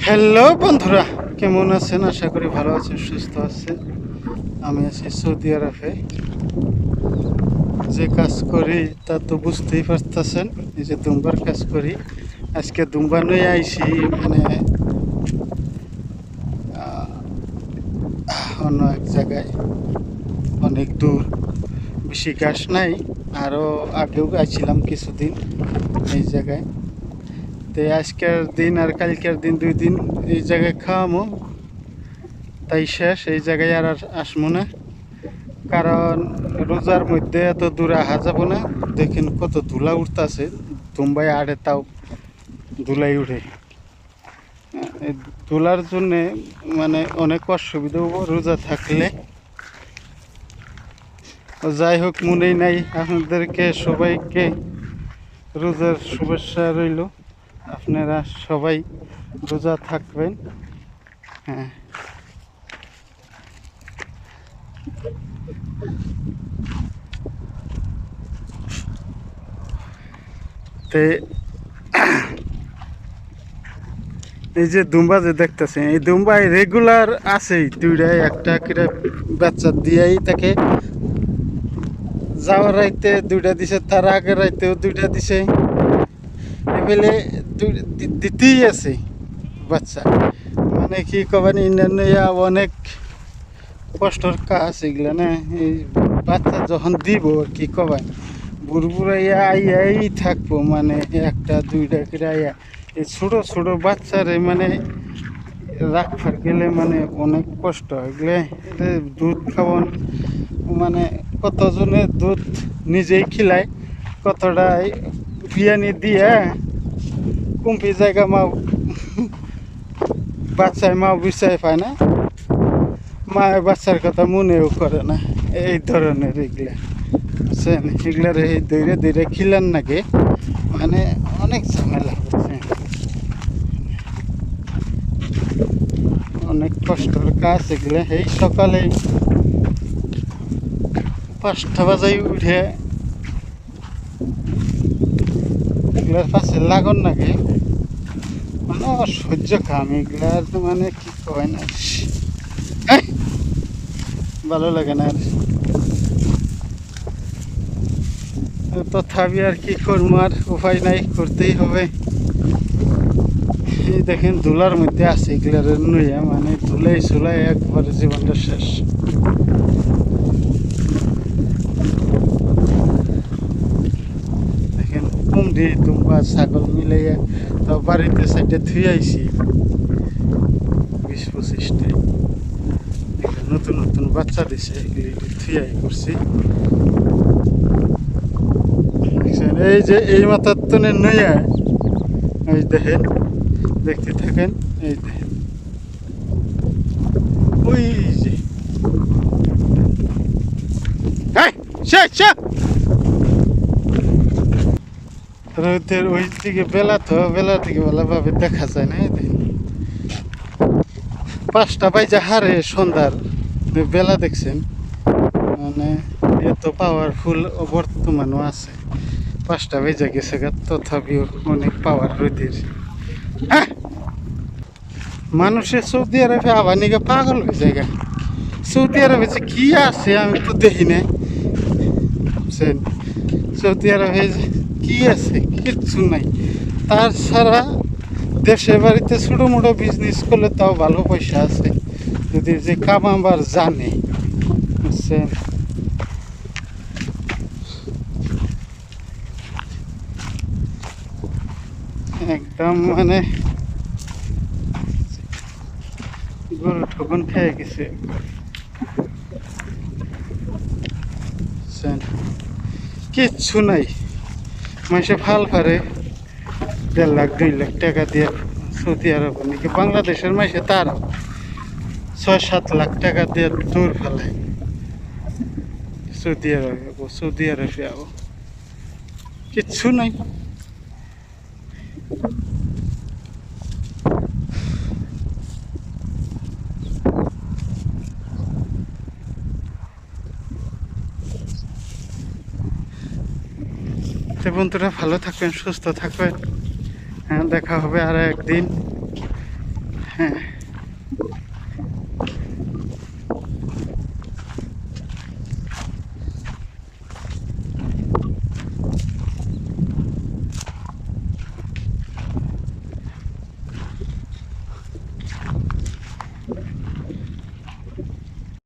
Hello বন্ধুরা, কেমন আছেন? আশা করি ভালো আছেন, সুস্থ আছেন। আমি আছি সৌদি আরবে। যে কাজ করি তা তো বুঝতেই পারতেছেন, এই যে দুম্বার কাজ করি। আজকে দুম্বা নিয়ে আইছি, মানে অন্য এক জায়গায়, অনেক দূর, বেশি ঘাস নাই। আরও আগেও আইছিলাম কিছুদিন এই জায়গায়। তো আজকের দিন আর কালকের দিন 2 দিন এই জায়গায় খাওয়ামো, তাই শেষ। এই জায়গায় আর আসবো না, কারণ রোজার মধ্যে এত দূরে আহা যাব না। দেখেন কত ধুলা উঠতেছে, দুম্বাই আড়ে তাও ধুলাই উঠে। এই ধুলার জন্যে মানে অনেক অসুবিধা হবো রোজা থাকলে। যাই হোক, মনেই নাই, আপনাদেরকে সবাইকে রোজার শুভেচ্ছা রইল। আপনারা সবাই রোজা থাকবেন। হ্যাঁ, তে এই যে দুম্বা যে দেখতেছেন, এই দুম্বাই রেগুলার আছেই দুইটাই, একটা করে বাচ্চা দিয়েই তাকে। যাওয়ার রাইতে দুইটা দিছে, তার আগের রাইতেও দুইটা দিছে। এবেলে দিতেই আছে বাচ্চা। মানে কি কবেন, ইন্ডিয়া অনেক কষ্টর কাজ এগুলা না। এই বাচ্চা যখন দিব আর কি কবেন, বুড়বুড়াইয়া আইয়াই থাকবো, মানে একটা দুইটা করে আইয়া। এই ছোটো ছোটো বাচ্চারে মানে রাখবার গেলে মানে অনেক কষ্ট এগুলো। দুধ খাওয়ান, মানে কতজনে দুধ নিজেই খিলায়, কতটাই বিয়ানি দিয়ে কুম্পি জায়গা মাও বাচ্চায় মাও বিচাই পায় না, মায়ের বাচ্চার কথা মনেও করে না। এই ধরনের এগুলা বুঝছেন, এগুলার এই দৈরে দৈরে খিলান নাকি, মানে অনেক ঝামেলা হচ্ছে, অনেক কষ্টর কাজ এগুলো। এই সকালে 5টা বাজায় উঠে এগুলার পাশে লাগন নাকি, মানে অসহ্য কাম এগুলার, মানে কি কয় না, ভালো লাগে না আর। তথাপি আর কি করবো, আর উপায় নাই, করতেই হবে। এই দেখেন ধুলার মধ্যে আছে এগুলার নইয়া, মানে ধুলাই চুলাই একবারে জীবনটা শেষ। দেখেন কুমড়ি দুম্বা ছাগল মিলাইয়া তো বাড়িতে সাইডে ধুই আইছি 20-25টাই। নতুন নতুন বাচ্চা দিছে, এগুলি ধুইয়াই করছি। এই যে এই মাথার তনে নইয়া, এই দেখেন, দেখতে থাকেন, এই দেখেন ওই যে রোদের ওই দিকে বেলা, তো বেলার দিকে ভালোভাবে দেখা যায় না। এই দেখেন 5টা বাজে হারে সন্ধ্যার বেলা, দেখছেন, মানে এত পাওয়ারফুল বর্তমানও আছে। 5টা বেজে গেছে গা, তথাপিও অনেক পাওয়ার রোদের। হ্যাঁ, মানুষের সৌদি আরবে আবার নিকে পাগল হয়ে যায়। সৌদি আরবে যে কি আছে আমি তো দেখি না, বুঝছেন। সৌদি আরবে কি আছে, কিচ্ছু নাই। তার ছাড়া দেশে বাড়িতে ছোটো মোটো বিজনেস করলে তাও ভালো পয়সা আছে, যদি যে কামাবার জানে, বুঝছেন। একদম মানে গরু ঠকুন খেয়ে গেছে, বুঝছেন। কিচ্ছু নাই, মানুষে ফাল পারে 1.5 লাখ 2 লাখ টাকা দিয়ে সৌদি আরব, নাকি বাংলাদেশের মাসে তার 6-7 লাখ টাকা দিয়ে দূর ফেলায় সৌদি আরবে। সৌদি আরবে যাবো, কিচ্ছু নাই। তো বন্ধুরা, ভালো থাকবেন, সুস্থ থাকবেন। হ্যাঁ, দেখা হবে আর একদিন। হ্যাঁ